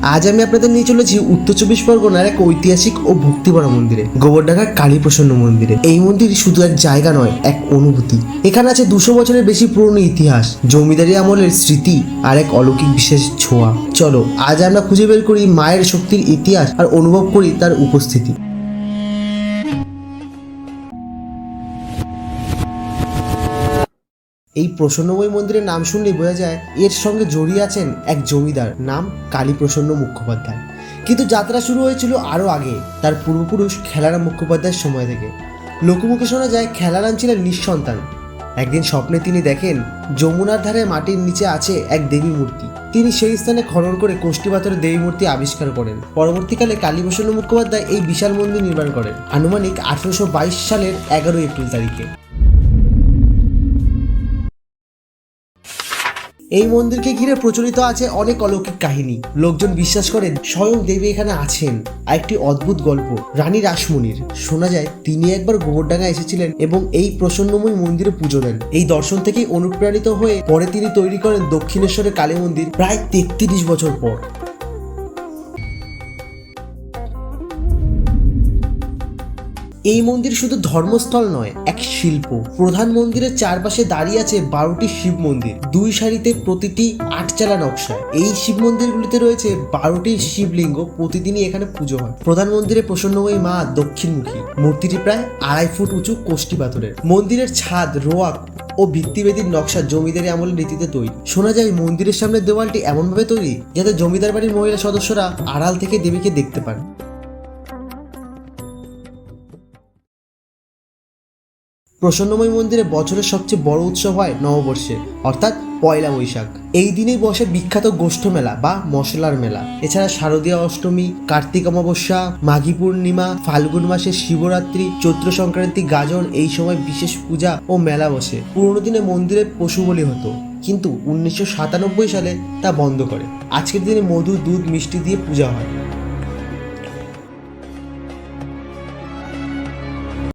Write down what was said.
আজ আমি আপনাদের নিয়ে চলেছি উত্তর চব্বিশ পরগনার এক ঐতিহাসিক ও ভক্তিভরা মন্দিরে, গোবরডাঙ্গার কালী প্রসন্ন মন্দিরে। এই মন্দির শুধু এক জায়গা নয়, এক অনুভূতি। এখানে আছে 200 বছরের বেশি পুরনো ইতিহাস, জমিদারি আমলের স্মৃতি আর এক অলৌকিক বিশেষ ছোঁয়া। চলো আজ আমরা খুঁজে বের করি মায়ের শক্তির ইতিহাস আর অনুভব করি তার উপস্থিতি। এই প্রসন্নময়ী মন্দিরের নাম শুনলেই বোঝা যায় এর সঙ্গে জড়িয়ে আছেন এক জমিদার, নাম কালী প্রসন্ন মুখোপাধ্যায়। কিন্তু যাত্রা শুরু হয়েছিল আরও আগে, তার পূর্বপুরুষ খেলারাম মুখোপাধ্যায়ের সময় থেকে। লোকমুখে শোনা যায় খেলারাম ছিলেন নিঃসন্তান। একদিন স্বপ্নে তিনি দেখেন যমুনার ধারে মাটির নিচে আছে এক দেবী মূর্তি। তিনি সেই স্থানে খনন করে কোষ্ঠী পাথরের দেবী মূর্তি আবিষ্কার করেন। পরবর্তীকালে কালী প্রসন্ন মুখোপাধ্যায় এই বিশাল মন্দির নির্মাণ করেন আনুমানিক 1822 সালের 11 এপ্রিল তারিখে। এই মন্দিরকে ঘিরে প্রচলিত আছে অনেক অলৌকিক কাহিনী। লোকজন বিশ্বাস করেন স্বয়ং দেবী এখানে আছেন। আর একটি অদ্ভুত গল্প রানী রাসমণির। শোনা যায় তিনি একবার গোবরডাঙ্গা এসেছিলেন এবং এই প্রসন্নময়ী মন্দিরে পুজো দেন। এই দর্শন থেকেই অনুপ্রাণিত হয়ে পরে তিনি তৈরি করেন দক্ষিণেশ্বরের কালী মন্দির প্রায় 33 বছর পর। এই মন্দির শুধু ধর্মস্থল নয়, এক শিল্প। প্রধান মন্দিরের চারপাশে দাঁড়িয়ে আছে 12টি শিব মন্দির, 2 সারিতে, প্রতিটি 8 চালা নকশায়। এই শিব মন্দিরগুলিতে রয়েছে 12টি শিবলিঙ্গ। প্রতিদিনই এখানে পুজো হয়। প্রধান মন্দিরে প্রসন্নময়ী মা দক্ষিণমুখী। মূর্তিটি প্রায় 2.5 ফুট উঁচু কোষ্ঠী পাথরের। মন্দিরের ছাদ, রোয়াক ও ভিত্তিবেদির নকশা জমিদারি আমলের রীতিতে তৈরি। শোনা যায় মন্দিরের সামনের দেওয়ালটি এমনভাবে তৈরি যাতে জমিদার বাড়ির মহিলা সদস্যরা আড়াল থেকে দেবীকে দেখতে পান। প্রসন্নময়ী মন্দিরে বছরের সবচেয়ে বড় উৎসব হয় নববর্ষে, অর্থাৎ পয়লা বৈশাখ। এই দিনেই বসে বিখ্যাত গোষ্ঠ মেলা বা মশলার মেলা। এছাড়া শারদীয়া অষ্টমী, কার্তিক অমাবস্যা, মাঘী পূর্ণিমা, ফাল্গুন মাসের শিবরাত্রি, চৈত্র সংক্রান্তি, গাজন, এই সময় বিশেষ পূজা ও মেলা বসে। পুরোনো দিনে মন্দিরে পশু বলি হতো, কিন্তু 1997 সালে তা বন্ধ করে। আজকের দিনে মধু, দুধ, মিষ্টি দিয়ে পূজা হয়।